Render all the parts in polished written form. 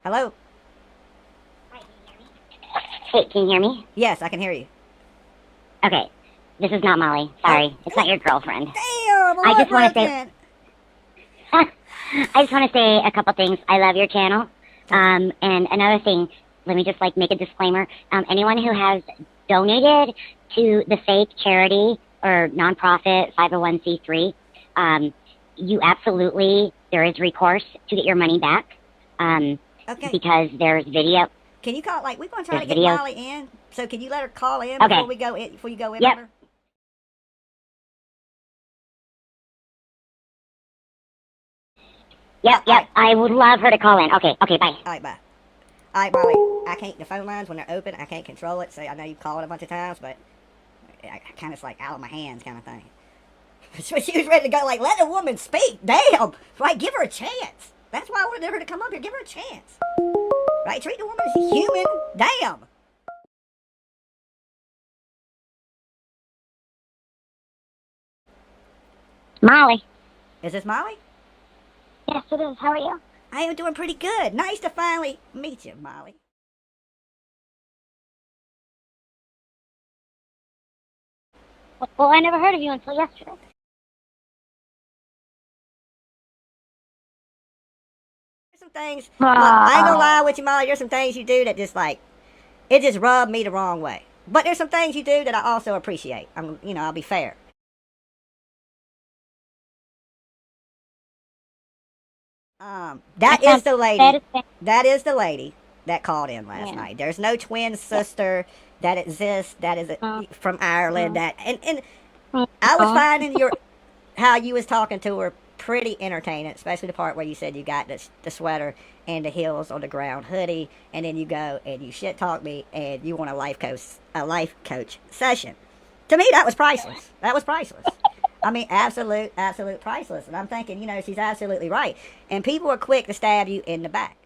Hello? Hey, can you hear me? Yes, I can hear you. Okay, this is not Molly. Oh, Sorry, it's not your girlfriend. damn, I what just want to say, happened? I just want to say a couple things. I love your channel. Thank you. And another thing, let me just make a disclaimer. Anyone who has donated to the fake charity or nonprofit 501c3, you absolutely, there is recourse to get your money back. Okay. Because there's video. Can you call, we're going to try There's to get videos. Molly in. So can you let her call in Okay. before you go in on Yep. her? Yep. All right. I would love her to call in. Okay. Bye. All right, bye. All right, Molly. I can't, the phone lines, when they're open, I can't control it. So I know you've called a bunch of times, but I kind of out of my hands kind of thing. So she was ready to go, let the woman speak. Damn. Give her a chance. That's why I wanted her to come up here. Give her a chance. Right? Treat the woman as a human. Damn. Molly. Is this Molly? Yes, it is. How are you? I am doing pretty good. Nice to finally meet you, Molly. Well, I never heard of you until yesterday. There's some things, look, I ain't gonna lie with you, Molly. There's some things you do that just it just rubbed me the wrong way. But there's some things you do that I also appreciate. I'll be fair. That is the lady. That is the lady that called in last night. There's no twin sister that exists. That is from Ireland. And I was finding how you was talking to her pretty entertaining, especially the part where you said you got the sweater and the heels on the ground hoodie, and then you go and you shit talk me and you want a life coach session. To me, that was priceless. That was priceless. I mean, absolute priceless. And I'm thinking, she's absolutely right. And people are quick to stab you in the back.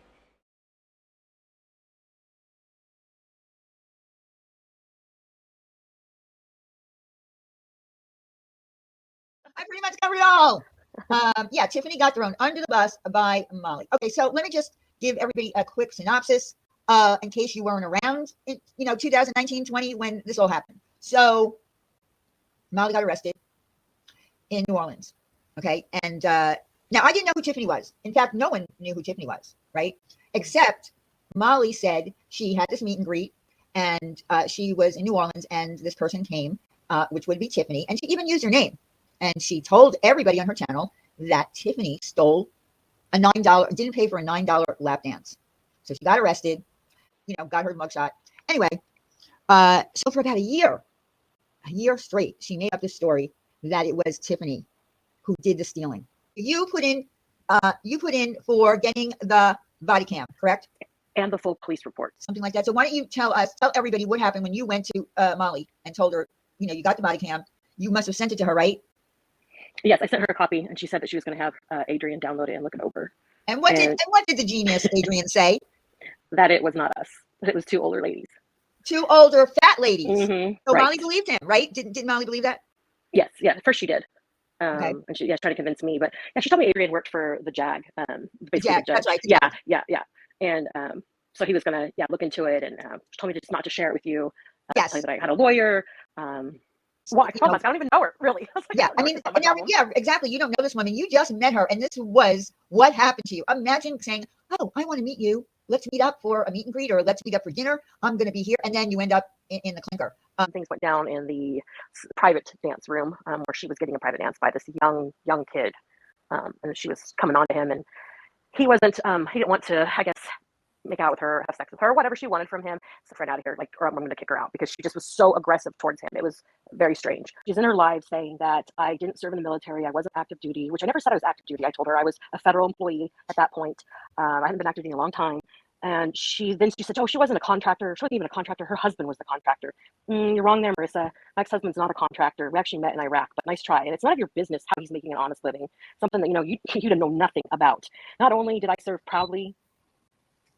I pretty much covered it all. Yeah, Tiffany got thrown under the bus by Molly. Okay, so let me just give everybody a quick synopsis in case you weren't around in 2019-20 when this all happened. So Molly got arrested in New Orleans. Okay, and now I didn't know who Tiffany was. In fact, no one knew who Tiffany was, right? Except Molly said she had this meet and greet, and she was in New Orleans, and this person came, which would be Tiffany, and she even used her name. And she told everybody on her channel that Tiffany stole a $9, didn't pay for a $9 lap dance. So she got arrested, got her mugshot. Anyway, so for about a year straight, she made up this story that it was Tiffany who did the stealing. You put in for getting the body cam, correct? And the full police report. Something like that. So why don't you tell everybody what happened when you went to Molly and told her, you got the body cam. You must have sent it to her, right? Yes, I sent her a copy, and she said that she was going to have Adrian download it and look it over. And what did the genius Adrian say? That it was not us. That it was two older ladies. Two older fat ladies. Mm-hmm, so right. Molly believed him, right? Didn't Molly believe that? Yes, yeah. First she did. Okay. And she tried to convince me, but yeah, she told me Adrian worked for the JAG, basically JAG, the judge. that's right. Yeah. And so he was gonna look into it, and she told me just not to share it with you. Yes. Tell you that I had a lawyer. Well, I don't even know her, really. Yeah, yeah, exactly. You don't know this woman. You just met her, and this was what happened to you. Imagine saying, "Oh, I want to meet you. Let's meet up for a meet and greet, or let's meet up for dinner. I'm going to be here," and then you end up in the clinker. Things went down in the private dance room where she was getting a private dance by this young kid, and she was coming on to him, and he wasn't. He didn't want to, I guess, make out with her, have sex with her, whatever she wanted from him. So right out of here, or I'm going to kick her out, because she just was so aggressive towards him. It was very strange. She's in her live saying that I didn't serve in the military, I wasn't active duty, which I never said I was active duty. I told her I was a federal employee at that point. I hadn't been active duty in a long time. And she said, oh, she wasn't a contractor. She wasn't even a contractor. Her husband was the contractor. You're wrong there, Marissa. My ex-husband's not a contractor. We actually met in Iraq, but nice try. And it's none of your business how he's making an honest living. Something that, you know nothing about. Not only did I serve proudly,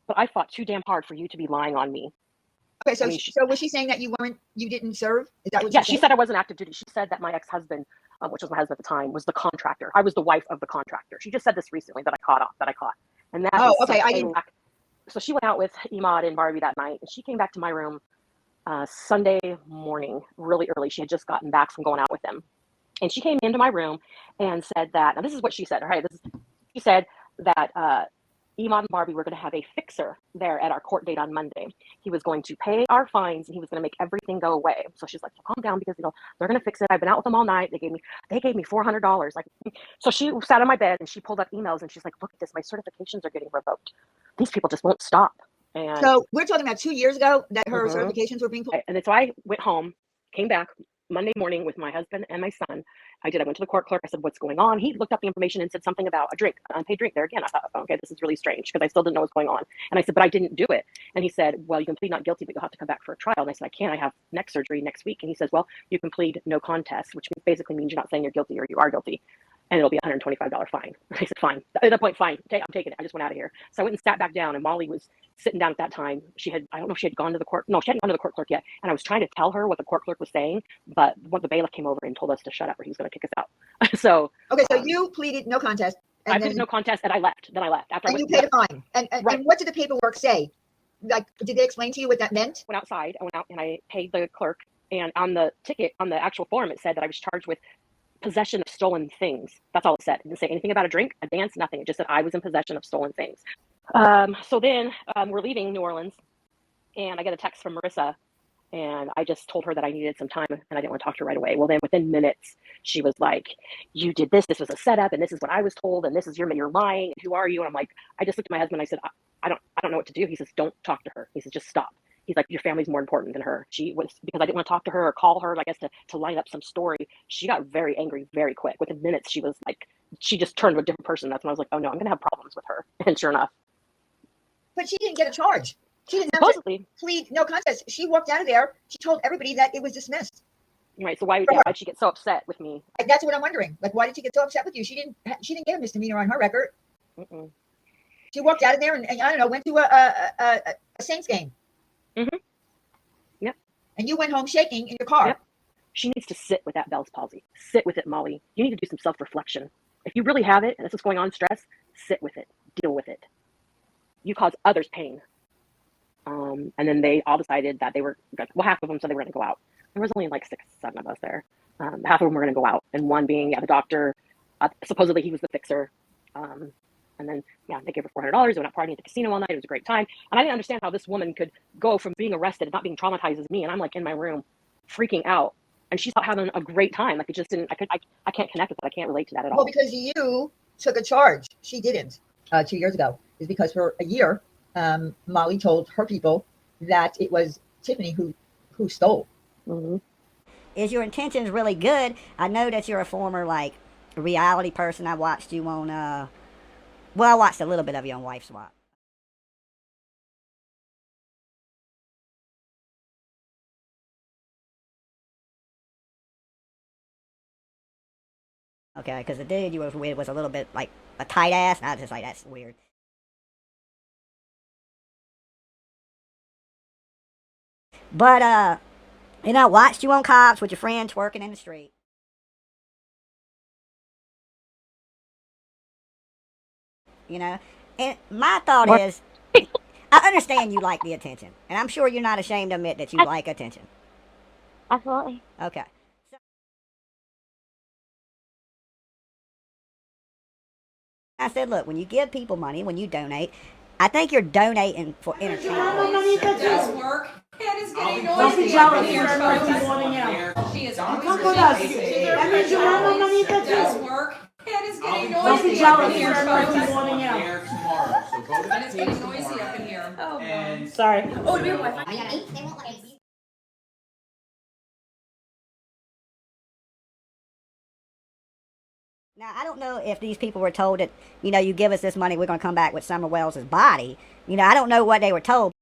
but I fought too damn hard for you to be lying on me. Okay, so so was she saying that you didn't serve? Is that what? Yeah, she said I wasn't active duty. She said that my ex-husband, which was my husband at the time, was the contractor. I was the wife of the contractor. She just said this recently that I caught. And that okay, I didn't. so she went out with Emad and Barbie that night, and she came back to my room Sunday morning, really early. She had just gotten back from going out with them. And she came into my room and said that, now this is what she said, all right, she said that Emad and Barbie were going to have a fixer there at our court date on Monday. He was going to pay our fines and he was going to make everything go away. So she's like, calm down because, they're going to fix it. I've been out with them all night. They gave me $400. Like, so she sat on my bed and she pulled up emails and she's like, look at this. My certifications are getting revoked. These people just won't stop. And so we're talking about 2 years ago that her certifications were being pulled. And so I went home, came back Monday morning with my husband and my son. I went to the court clerk. I said, what's going on? He looked up the information and said something about a drink, an unpaid drink there again. I thought, okay, this is really strange because I still didn't know what's going on. And I said, but I didn't do it. And he said, well, you can plead not guilty, but you'll have to come back for a trial. And I said, I can't. I have neck surgery next week. And he says, well, you can plead no contest, which basically means you're not saying you're guilty or you are guilty. And it'll be a $125 fine. I said, fine. At that point, fine. I'm taking it. I just went out of here. So I went and sat back down, and Molly was sitting down at that time. I don't know if she had gone to the court. No, she hadn't gone to the court clerk yet. And I was trying to tell her what the court clerk was saying, but the bailiff came over and told us to shut up or he was going to kick us out. So you pleaded no contest. I pleaded no contest, and I left. After you paid a fine. And what did the paperwork say? Like, did they explain to you what that meant? Went outside. I went out and I paid the clerk. And on the ticket, on the actual form, it said that I was charged with possession of stolen things. That's all it said. It didn't say anything about a drink, a dance, nothing. It just said I was in possession of stolen things. So then we're leaving New Orleans, and I get a text from Marissa, and I just told her that I needed some time, and I didn't want to talk to her right away. Well, then within minutes, she was like, you did this. This was a setup, and this is what I was told, and this is you're lying. Who are you? And I'm like, I just looked at my husband. And I said, I don't know what to do. He says, don't talk to her. He says, just stop. He's like, your family's more important than her. She was, because I didn't want to talk to her or call her, I guess, to line up some story. She got very angry very quick. Within minutes, she was like, she just turned to a different person. That's when I was like, oh no, I'm going to have problems with her. And sure enough. But she didn't get a charge. She didn't supposedly have to plead no contest. She walked out of there. She told everybody that it was dismissed. Right. So why'd she get so upset with me? That's what I'm wondering. Like, why did she get so upset with you? She didn't get a misdemeanor on her record. Mm-mm. She walked out of there and I don't know, went to a Saints game. Mm-hmm. Yep. And you went home shaking in your car. Yep. She needs to sit with that Bell's palsy. Sit with it, Molly. You need to do some self-reflection. If you really have it and this is going on, stress, sit with it. Deal with it. You cause others pain. And then they all decided that they were, half of them said they were going to go out. There was only like 6, 7 of us there. Half of them were going to go out. And one being the doctor, supposedly he was the fixer. And then, they gave her $400. They went out partying at the casino all night. It was a great time. And I didn't understand how this woman could go from being arrested and not being traumatized as me. And I'm like in my room freaking out. And she's out having a great time. Like it just didn't, I can't connect with that. I can't relate to that at all. Well, because you took a charge. She didn't 2 years ago. Is because for a year, Molly told her people that it was Tiffany who stole. Mm-hmm. Is your intentions really good? I know that you're a former reality person. I watched you on I watched a little bit of you on Wife Swap. Okay, because the dude you was with was a little bit like a tight ass, and I was just like, that's weird. But I watched you on Cops with your friends twerking in the street. And my thought is, I understand you like the attention, and I'm sure you're not ashamed to admit that you like attention. Absolutely. Okay. I said, look, when you give people money, when you donate, I think you're donating for entertainment. It does work. It is getting noisy. Don't be jealous for everybody out. She is Come always with us. That means your mama money It does work. It is getting noisy. Don't be jealous up in for here, everybody folks. wanting out. Tomorrow, so go to And it's the getting page noisy tomorrow. up in here. Oh, And sorry. Oh, do we have Wi-Fi? Now, I don't know if these people were told that, you give us this money, we're going to come back with Summer Wells' body. I don't know what they were told.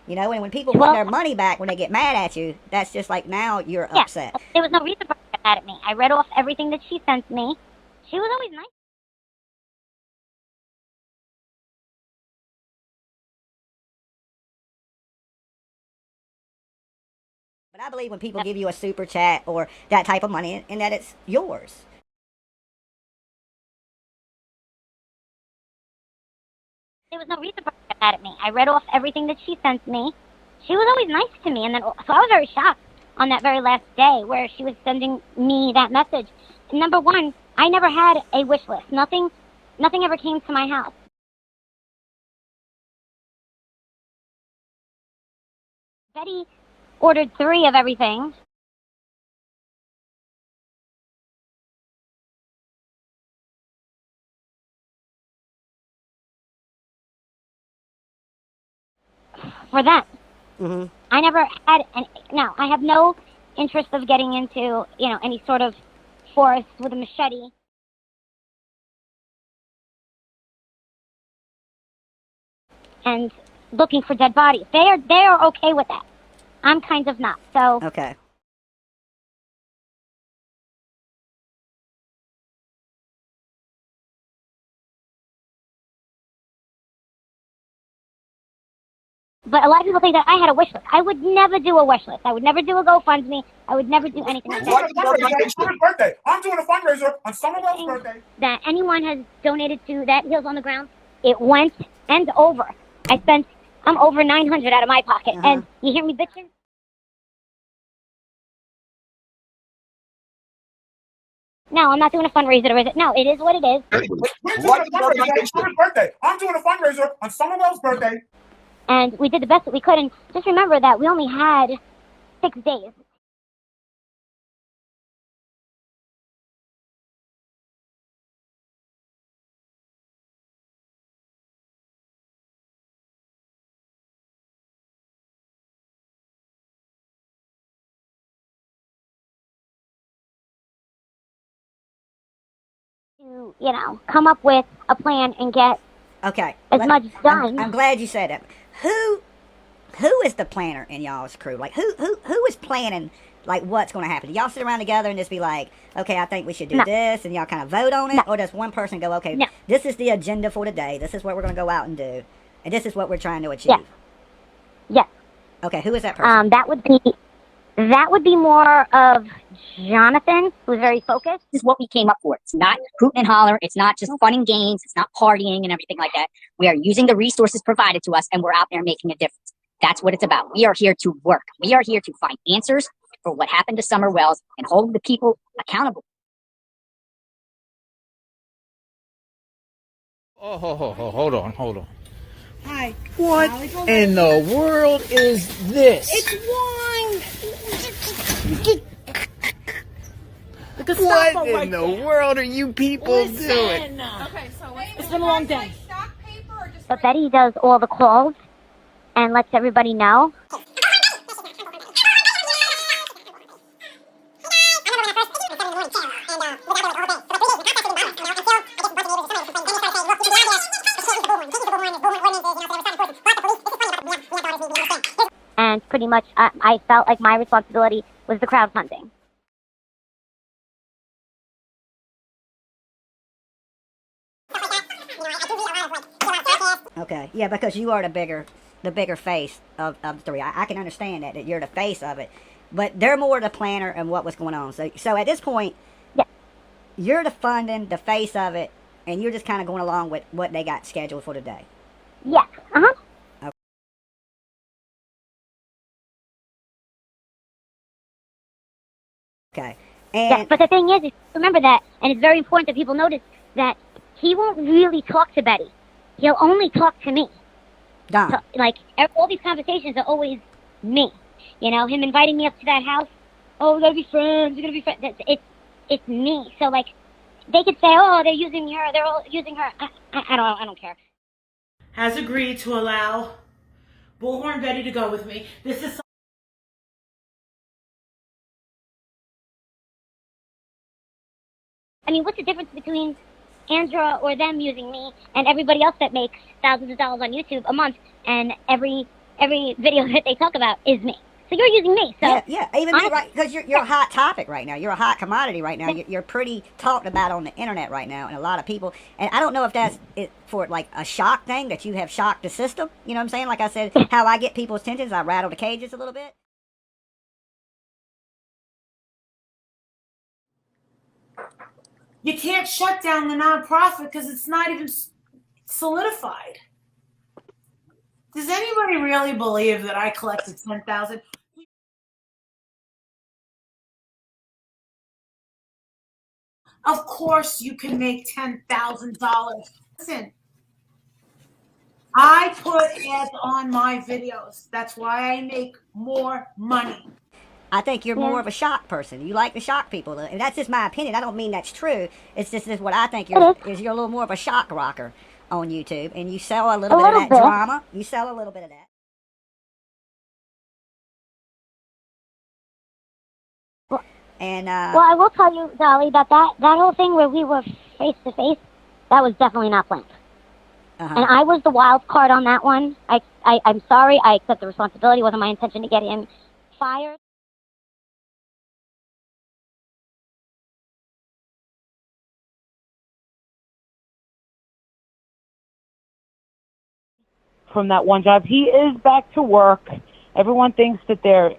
And when people want their money back when they get mad at you, that's just like now you're upset. There was no reason for her to get mad at me. I read off everything that she sent me. She was always nice. But I believe when people give you a super chat or that type of money and that it's yours. There was no reason for her to get mad at me. I read off everything that she sent me. She was always nice to me, and then so I was very shocked on that very last day where she was sending me that message. Number one, I never had a wish list. Nothing ever came to my house. Betty ordered 3 of everything. For them. Mm-hmm. I never had no, I have no interest of getting into, any sort of forest with a machete. And looking for dead bodies. They are okay with that. I'm kind of not. So Okay. But a lot of people think that I had a wish list. I would never do a wish list. I would never do a GoFundMe. I would never do anything like that. It's Summer's birthday. I'm doing a fundraiser on Summerwell's birthday. That anyone has donated to that Heels on the Ground, it went and over. I'm over $900 out of my pocket. Uh-huh. And you hear me bitching? No, I'm not doing a fundraiser. Or is it? No, it is what it is. It's Summer's birthday. I'm doing a fundraiser on Summerwell's birthday. And we did the best that we could. And just remember that we only had 6 days. To, come up with a plan and get Okay. as much done. I'm glad you said that. Who is the planner in y'all's crew? Like who is planning like what's going to happen? Do y'all sit around together and just be like, okay, I think we should do this, and y'all kind of vote on it, or does one person go, okay, this is the agenda for today. This is what we're going to go out and do, and this is what we're trying to achieve. Yes. Okay, who is that person? That would be more of Jonathan, who's very focused. This is what we came up for. It's not hooting and holler. It's not just fun and games. It's not partying and everything like that. We are using the resources provided to us, and we're out there making a difference. That's what it's about. We are here to work. We are here to find answers for what happened to Summer Wells and hold the people accountable. Oh, hold on. Hi. What in the world is this? It's wine. What in the world are you people doing? Okay, so It's been a long day. stock paper or just But Betty does all the calls and lets everybody know. And pretty much I felt like my responsibility was the crowdfunding. Okay, yeah, because you are the bigger face of the three. I can understand that you're the face of it, but they're more the planner and what was going on. So at this point, you're the funding, the face of it, and you're just kind of going along with what they got scheduled for today. Yes. Okay. Yeah, And but the thing is, remember that, and it's very important that people notice that he won't really talk to Betty. He'll only talk to me. Don. So, like, all these conversations are always me. Him inviting me up to that house. Oh, we're gonna be friends. It's me. So, like, they could say, oh, they're using her. They're all using her. I don't care. Has agreed to allow Bullhorn Betty to go with me. This is. I mean, what's the difference between Andra or them using me and everybody else that makes thousands of dollars on YouTube a month, and every video that they talk about is me? So you're using me. So yeah, even me, right? Because you're a hot topic right now. You're a hot commodity right now. You're pretty talked about on the internet right now, and a lot of people. And I don't know if that's it for like a shock thing that you have shocked the system. You know what I'm saying? Like I said, how I get people's attention is I rattle the cages a little bit. You can't shut down the nonprofit because it's not even solidified. Does anybody really believe that I collected $10,000? Of course you can make $10,000. Listen, I put ads on my videos. That's why I make more money. I think you're more of a shock person. You like to shock people. And that's just my opinion. I don't mean that's true. It's just what I think you're a little more of a shock rocker on YouTube. And you sell a little bit of that drama. You sell a little bit of that. And well, I will tell you, Dolly, that whole thing where we were face to face, that was definitely not planned. And I was the wild card on that one. I'm sorry. I accept the responsibility. It wasn't my intention to get him fired. From that one job, he is back to work. Everyone thinks that they're,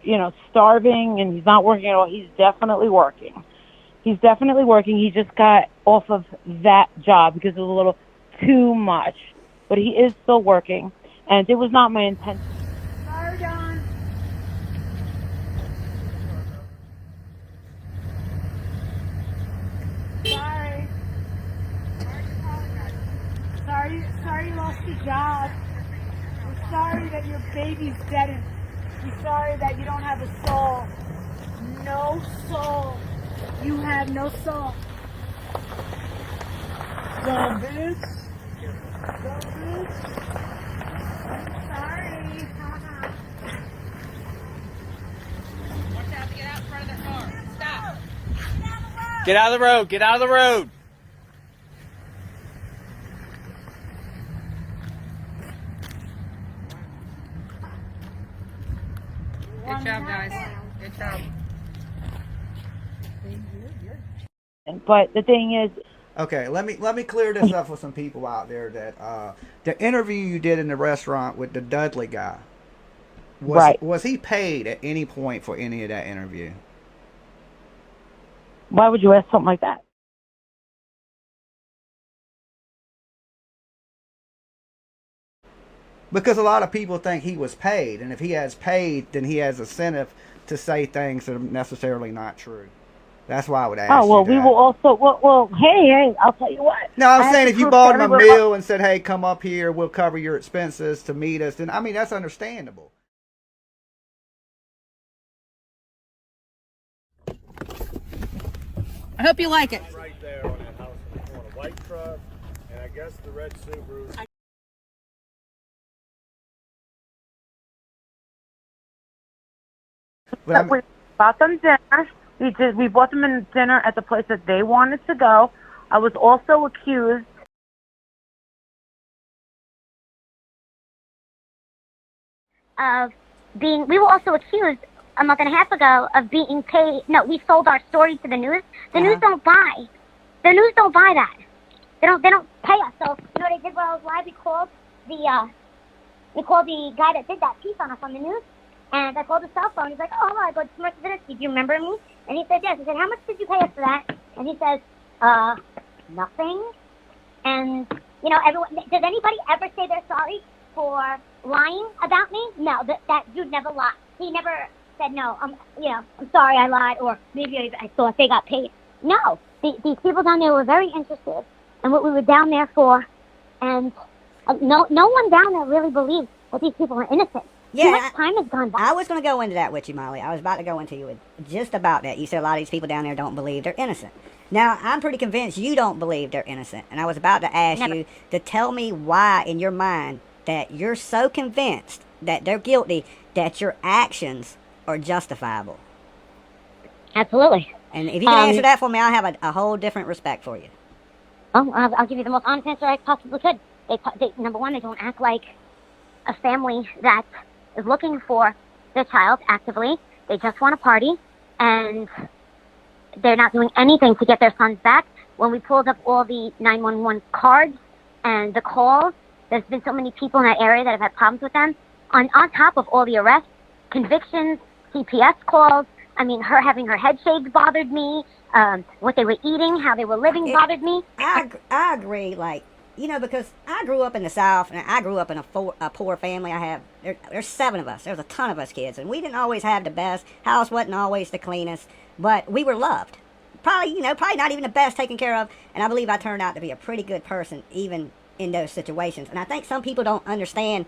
starving and he's not working at all. He's definitely working. He's definitely working. He just got off of that job because it was a little too much. But he is still working, and it was not my intention. Sorry, Don. Sorry. Sorry you lost your job. We're sorry that your baby's dead. We're sorry that you don't have a soul. No soul. You have no soul. Dumb bitch. Sorry. Watch out to get out in front of their car. Stop. Get out of the road. Get out of the road. Good job, guys. Good job. But the thing is, okay, let me clear this up for some people out there that the interview you did in the restaurant with the Dudley guy, was he paid at any point for any of that interview? Why would you ask something like that? Because a lot of people think he was paid, and if he has paid, then he has incentive to say things that are necessarily not true. That's why I would ask you. Oh, well, that. we will also, well, hey, I'll tell you what. No, I'm saying if you bought him a meal and said, hey, come up here, we'll cover your expenses to meet us, then, I mean, that's understandable. I hope you like it. Right there on that house in the corner. White truck, and I guess the red Subaru. We bought them dinner. We bought them in dinner at the place that they wanted to go. I was also accused of being, we were also accused a month and a half ago of being paid. No, we sold our story to the news. The news don't buy. The news don't buy that. They don't pay us. So you know what they did while I was live? We called the guy that did that piece on us on the news, and I called his cell phone. He's like, oh, I go to Commercial Dynasty. Do you remember me? And he said yes. I said, how much did you pay us for that? And he says, nothing. And you know, everyone. Does anybody ever say they're sorry for lying about me? No, that dude never lied. He never said no. I'm sorry I lied, or maybe I thought they got paid. No, these people down there were very interested in what we were down there for, and no one down there really believes that these people are innocent. Yeah, too much time has gone by. I was going to go into that with you, Molly. I was about to go into you with just about that. You said a lot of these people down there don't believe they're innocent. Now, I'm pretty convinced you don't believe they're innocent, and I was about to ask you to tell me why in your mind that you're so convinced that they're guilty that your actions are justifiable. Absolutely. And if you can answer that for me, I'll have a whole different respect for you. Oh, I'll give you the most honest answer I possibly could. They number one, they don't act like a family that is looking for their child actively. They just want to party, and they're not doing anything to get their sons back. When we pulled up all the 911 cards and the calls, there's been so many people in that area that have had problems with them. On top of all the arrests, convictions, CPS calls, I mean, her having her head shaved bothered me. What they were eating, how they were living bothered me. I agree. Like, you know, because I grew up in the South, and I grew up in a poor family. There's 7 of us. There's a ton of us kids, and we didn't always have the best. House wasn't always the cleanest, but we were loved. Probably not even the best taken care of. And I believe I turned out to be a pretty good person, even in those situations. And I think some people don't understand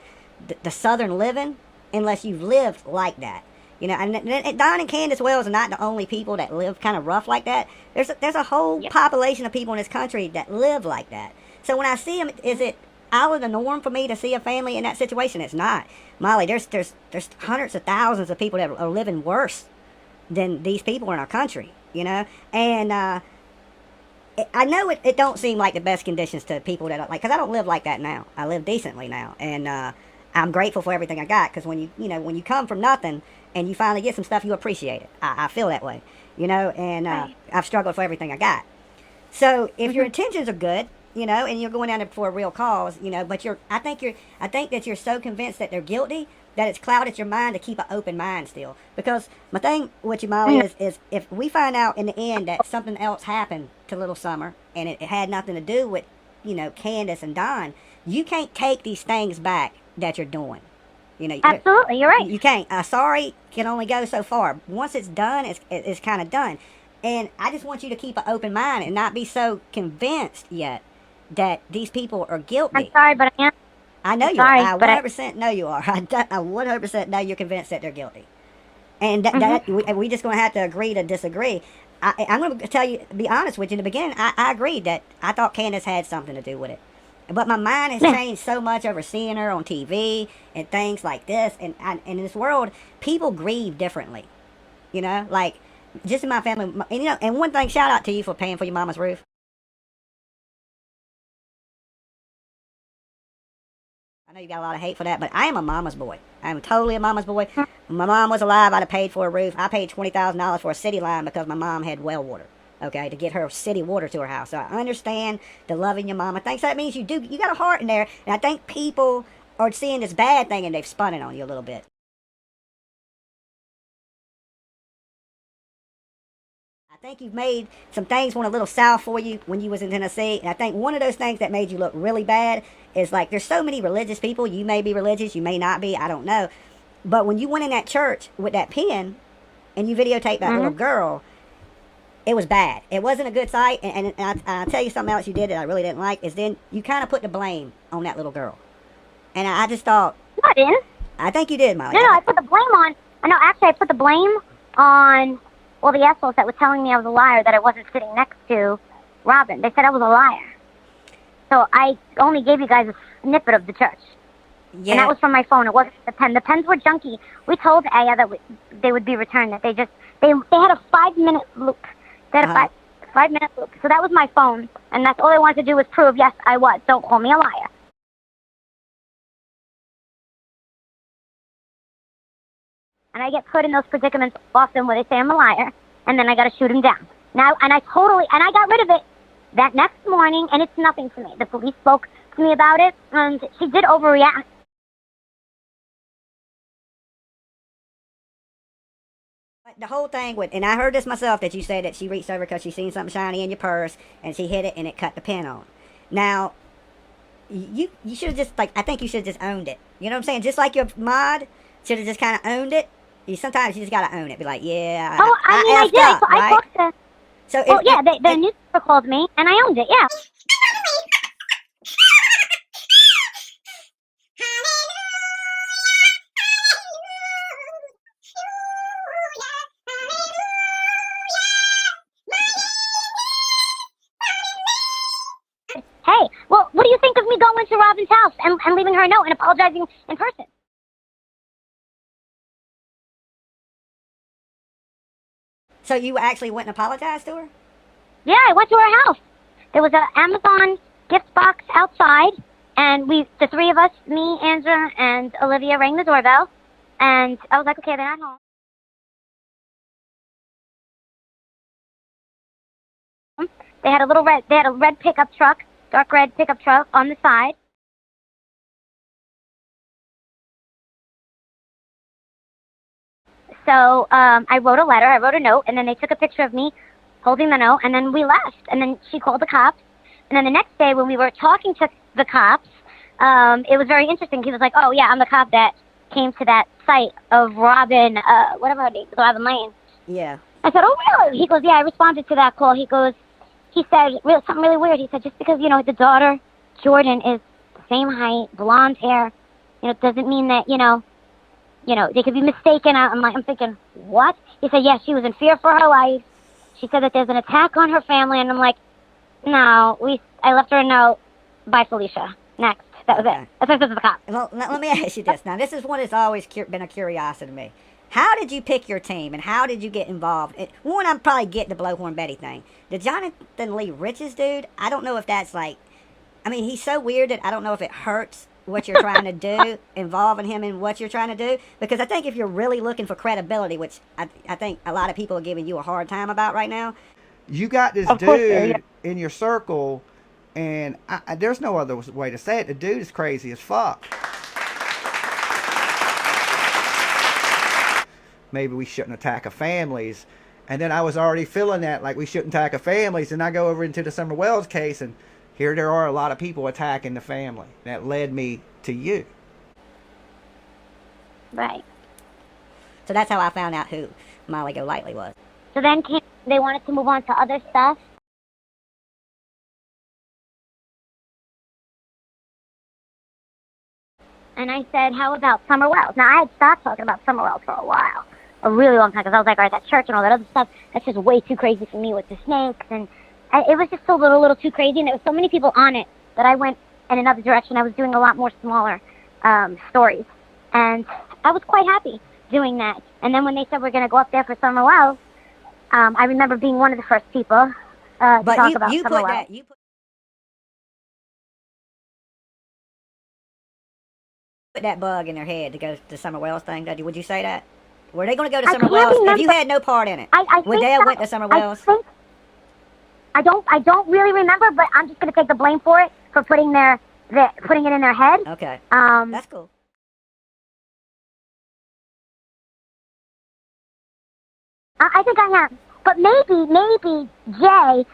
the Southern living unless you've lived like that. You know, and Don and Candace Wells are not the only people that live kind of rough like that. There's a whole population of people in this country that live like that. So when I see them, is it out of the norm for me to see a family in that situation? It's not. Molly, there's hundreds of thousands of people that are living worse than these people in our country, you know? And I know it don't seem like the best conditions to people that are like, because I don't live like that now. I live decently now. And I'm grateful for everything I got, because when you come from nothing and you finally get some stuff, you appreciate it. I feel that way, you know, and I've struggled for everything I got. So if your intentions are good, you know, and you're going down there for a real cause, you know, but I think that you're so convinced that they're guilty that it's clouded your mind to keep an open mind still. Because my thing with you, Molly, is if we find out in the end that something else happened to Little Summer and it had nothing to do with, you know, Candace and Don, you can't take these things back that you're doing. You know, absolutely, you're right. You can't. Sorry can only go so far. Once it's done, it's kind of done. And I just want you to keep an open mind and not be so convinced yet that these people are guilty. I'm sorry, but I am. I know you are. I 100% know you are. I 100% know you're convinced that they're guilty. And we just going to have to agree to disagree. I'm going to tell you, be honest with you, in the beginning, I agreed that I thought Candace had something to do with it. But my mind has changed so much over seeing her on TV and things like this. And in this world, people grieve differently. You know, like, just in my family. And, you know, and one thing, shout out to you for paying for your mama's roof. I know you got a lot of hate for that, but I am a mama's boy. I am totally a mama's boy. When my mom was alive, I'd have paid for a roof. I paid $20,000 for a city line because my mom had well water. Okay, to get her city water to her house. So I understand the loving your mama thing. So that means you got a heart in there. And I think people are seeing this bad thing and they've spun it on you a little bit. I think you've made some things went a little south for you when you was in Tennessee. And I think one of those things that made you look really bad is like there's so many religious people. You may be religious, you may not be, I don't know. But when you went in that church with that pen and you videotaped that little girl, it was bad. It wasn't a good sight. And I'll tell you something else you did that I really didn't like is then you kind of put the blame on that little girl. And I just thought... No, I didn't. I think you did, Molly. No, I put the blame on... No, actually, I put the blame on all the assholes that were telling me I was a liar, that I wasn't sitting next to Robin. They said I was a liar. So I only gave you guys a snippet of the church. Yeah. And that was from my phone. It wasn't the pen. The pens were junky. We told Aya that they would be returned, that they had a 5-minute loop. They had a 5-minute loop. So that was my phone, and that's all I wanted to do was prove, yes, I was. Don't call me a liar. And I get put in those predicaments often where they say I'm a liar, and then I got to shoot him down. Now, and I got rid of it that next morning, and it's nothing to me. The police spoke to me about it, and she did overreact. The whole thing with, and I heard this myself, that you said that she reached over because she seen something shiny in your purse and she hit it and it cut the pin on. Now, you should have just, like, I think you should have just owned it. You know what I'm saying? Just like your mod should have just kind of owned it. Sometimes you just got to own it. Be like, yeah, I did. Up, I right? talked to... So the newspaper called me and I owned it, yeah. Hey, well, what do you think of me going to Robin's house and leaving her a note and apologizing in person? So you actually went and apologized to her? Yeah, I went to her house. There was an Amazon gift box outside, and the three of us, me, Andrea, and Olivia, rang the doorbell, and I was like, okay, they're not home. They had a red pickup truck, dark red pickup truck on the side. So I wrote a letter, I wrote a note, and then they took a picture of me holding the note, and then we left. And then she called the cops. And then the next day when we were talking to the cops, it was very interesting. He was like, oh, yeah, I'm the cop that came to that site of Robin, whatever her name is, Robin Lane. Yeah. I said, oh, really? He goes, yeah, I responded to that call. He said something really weird. He said, just because, the daughter, Jordan, is the same height, blonde hair, doesn't mean that, they could be mistaken. I'm thinking, what? He said, yes, she was in fear for her life. She said that there's an attack on her family. And I'm like, no, I left her a note. Bye, Felicia. Next. That was it. That's what I said to the cop. Well, let me ask you this. Now, this is one that's always been a curiosity to me. How did you pick your team, and how did you get involved? One, I'm probably getting the Blowhorn Betty thing. The Jonathan Lee Riches dude, I don't know if that's he's so weird that I don't know if it hurts what you're trying to do, involving him in what you're trying to do. Because I think if you're really looking for credibility, which I think a lot of people are giving you a hard time about right now. You got this dude in your circle, and there's no other way to say it. The dude is crazy as fuck. Maybe we shouldn't attack families. And then I was already feeling that, like we shouldn't attack families. And I go over into the Summer Wells case, and here there are a lot of people attacking the family. That led me to you. Right. So that's how I found out who Molly Golightly was. So then they wanted to move on to other stuff. And I said, how about Summer Wells? Now, I had stopped talking about Summer Wells for a while. A really long time, because I was like, all right, that church and all that other stuff, that's just way too crazy for me with the snakes. And it was just a little too crazy. And there were so many people on it that I went in another direction. I was doing a lot more smaller stories. And I was quite happy doing that. And then when they said we're going to go up there for Summer Wells, I remember being one of the first people to talk about Summer Wells. Put that bug in their head to go to the Summer Wells thing. Would you say that? Were they going to go to Summer Wells if you had no part in it? Would they have went to Summer Wells? I don't really remember, but I'm just going to take the blame for it, for putting it in their head. Okay. That's cool. I think I am. But maybe Jay,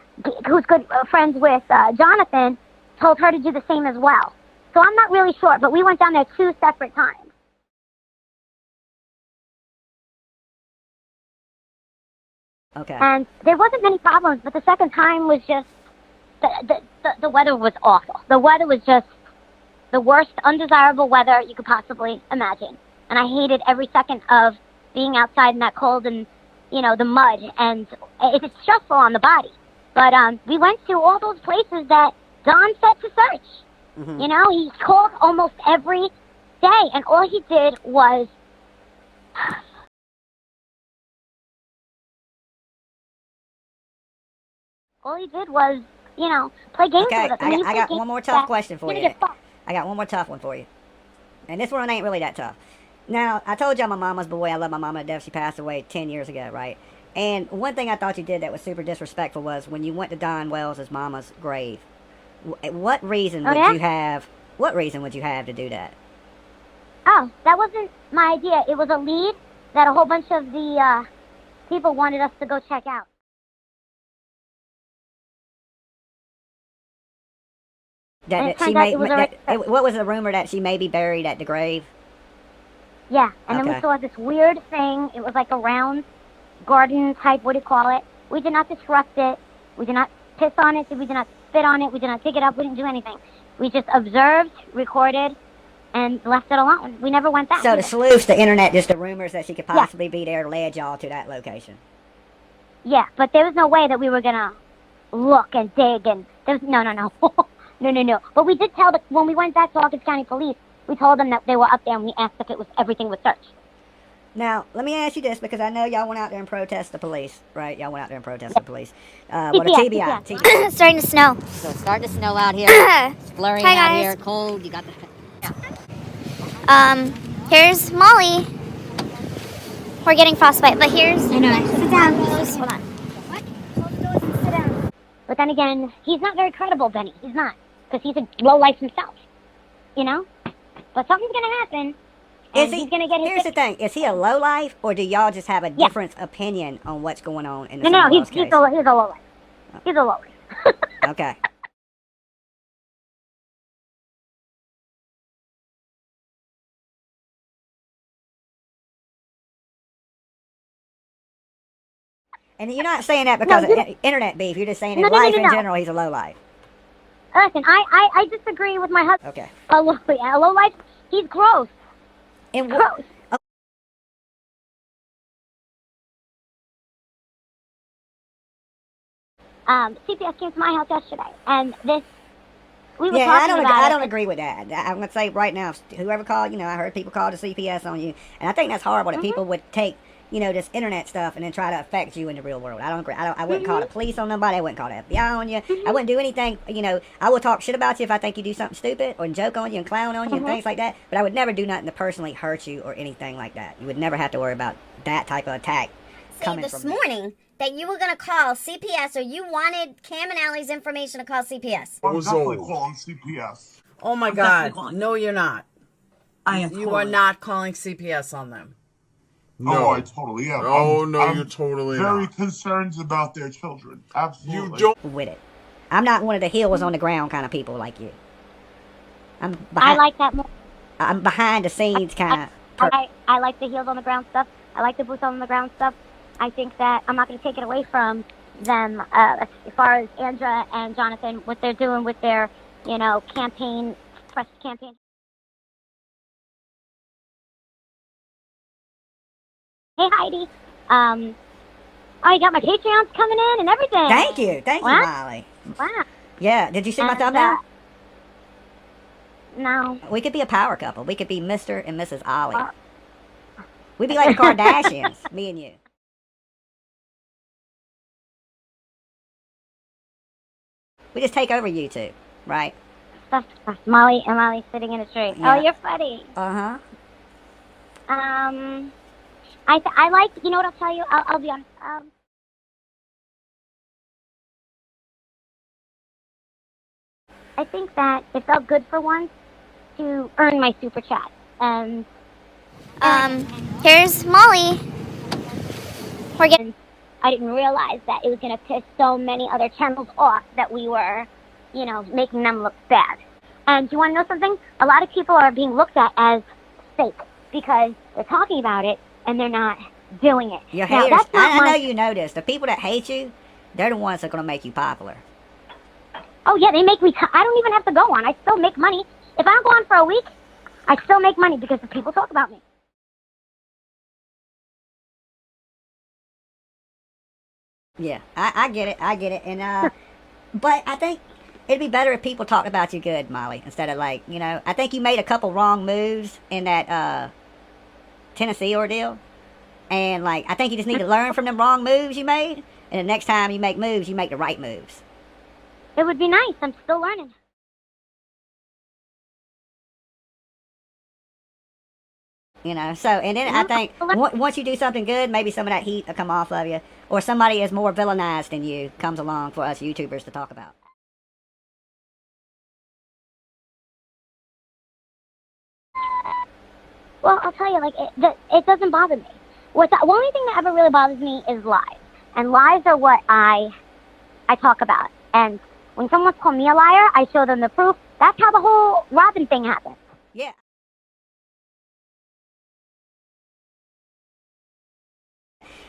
who's good friends with Jonathan, told her to do the same as well. So I'm not really sure, but we went down there 2 separate times. Okay. And there wasn't many problems, but the second time was just, the weather was awful. The weather was just the worst undesirable weather you could possibly imagine. And I hated every second of being outside in that cold and, the mud. And it's stressful on the body. But we went to all those places that Don said to search. Mm-hmm. He called almost every day, and all he did was play games with us. I got one more tough question for you. I got one more tough one for you. And this one ain't really that tough. Now, I told you I'm a mama's boy. I love my mama to death. She passed away 10 years ago, right? And one thing I thought you did that was super disrespectful was when you went to Don Wells' mama's grave. What reason would you have? What reason would you have to do that? Oh, that wasn't my idea. It was a lead that a whole bunch of the people wanted us to go check out. What was the rumor that she may be buried at the grave? Yeah, and then we saw this weird thing. It was like a round garden type, what do you call it? We did not disrupt it. We did not piss on it. We did not spit on it. We did not dig it up. We didn't do anything. We just observed, recorded, and left it alone. We never went back. So the sleuths, the internet, just the rumors that she could possibly be there led y'all to that location. Yeah, but there was no way that we were going to look and dig and... There was, no. No. But we did tell when we went back to Hawkins County Police, we told them that they were up there and we asked if everything was searched. Now, let me ask you this, because I know y'all went out there and protest the police, right? Y'all went out there and protest the police. TBI. It's starting to snow. So it's starting to snow out here. It's blurry out here, cold. You got the... Here's Molly. We're getting frostbite, but here's... I know. Sit down. Just hold on. What? Sit down. But then again, he's not very credible, Benny. He's not. Because he's a lowlife himself. But something's going to happen. And he's going to get his... Here's the thing. Is he a lowlife, or do y'all just have a different opinion on what's going on in the No, Wells he's case? a lowlife. He's a lowlife. Okay. And you're not saying that because of internet beef. You're just saying in life in general, he's a lowlife. Listen, I disagree with my husband. Okay. A lowlife, he's gross. And gross. CPS came to my house yesterday, and we were talking about I don't agree with that. I'm going to say right now, whoever called, I heard people call the CPS on you, and I think that's horrible that people would take, this internet stuff and then try to affect you in the real world. I don't agree. I wouldn't call the police on nobody. I wouldn't call the FBI on you. I wouldn't do anything. I will talk shit about you if I think you do something stupid or joke on you and clown on you and things like that, but I would never do nothing to personally hurt you or anything like that. You would never have to worry about that type of attack coming from this morning that you were going to call CPS, or you wanted Cam and Allie's information to call CPS. I'm definitely calling CPS. Oh my God. No, you're not. You are not calling CPS on them. No, I totally am. You're totally very concerned about their children. Absolutely. You don't with it. I'm not one of the heels on the ground kind of people like you. I like that more. I'm behind the scenes kind of. I like the heels on the ground stuff. I like the boots on the ground stuff. I think that I'm not going to take it away from them as far as Andra and Jonathan, what they're doing with their, campaign, press campaign. Hey, Heidi. You got my Patreons coming in and everything. Thank you, Molly. Wow. Yeah, did you see my thumbnail? No. We could be a power couple. We could be Mr. and Mrs. Ollie. We'd be like the Kardashians, me and you. We just take over YouTube, right? Molly sitting in a tree. Yeah. Oh, you're funny. Uh-huh. I like, you know what I'll tell you? I'll be honest. I think that it felt good for once to earn my super chat. And here's Molly. I didn't realize that it was going to piss so many other channels off that we were, making them look bad. And do you want to know something? A lot of people are being looked at as fake because they're talking about it and they're not doing it. Your haters, I know you know this. The people that hate you, they're the ones that are going to make you popular. Oh, yeah, they make me... I don't even have to go on. I still make money. If I don't go on for a week, I still make money because the people talk about me. Yeah, I get it. And, but I think it'd be better if people talked about you good, Molly, instead of I think you made a couple wrong moves in that, Tennessee ordeal. And, I think you just need to learn from them wrong moves you made. And the next time you make moves, you make the right moves. It would be nice. I'm still learning. So, and then I think once you do something good, maybe some of that heat will come off of you. Or somebody is more villainized than you comes along for us YouTubers to talk about. Well, I'll tell you, it doesn't bother me. The only thing that ever really bothers me is lies. And lies are what I talk about. And when someone calls me a liar, I show them the proof. That's how the whole Robin thing happened. Yeah.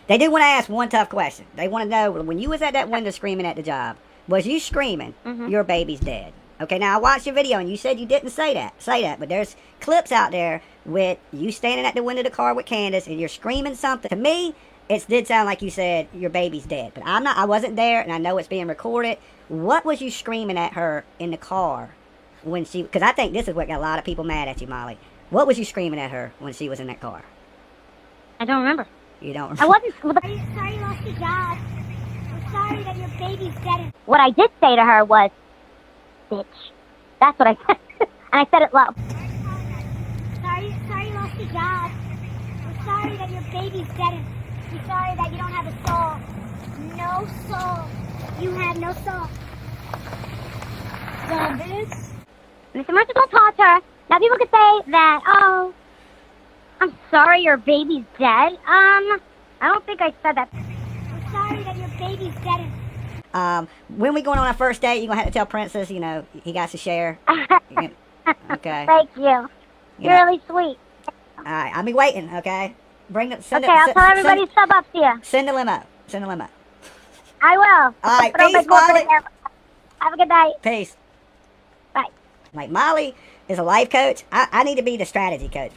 They do want to ask one tough question. They want to know, when you was at that window screaming at the job, was you screaming, your baby's dead? Okay, now I watched your video and you said you didn't say that, but there's clips out there with you standing at the window of the car with Candace and you're screaming something. To me, it did sound like you said your baby's dead, but I wasn't there and I know it's being recorded. What was you screaming at her in the car when because I think this is what got a lot of people mad at you, Molly. What was you screaming at her when she was in that car? I don't remember. You don't remember? I wasn't... Sorry you lost your job. I'm sorry that your baby's dead. What I did say to her was, bitch. That's what I said. And I said it low. Sorry you lost your job. I'm sorry that your baby's dead. I'm sorry that you don't have a soul. No soul. You have no soul. Dumb bitch. Mr. Mercer told her. Now people could say that, sorry your baby's dead? I don't think I said that. I'm sorry that your baby's dead. When we going on our first date, you're going to have to tell Princess, you know, he got to share. Okay. Thank you. You're really sweet. All right, I'll be waiting, okay? Okay, I'll tell everybody to sub up to you. Send the limo. Send the limo. I will. All right, Put on my peace, Molly. corporate hair. Have a good night. Peace. Bye. Like, Molly is a life coach. I need to be the strategy coach.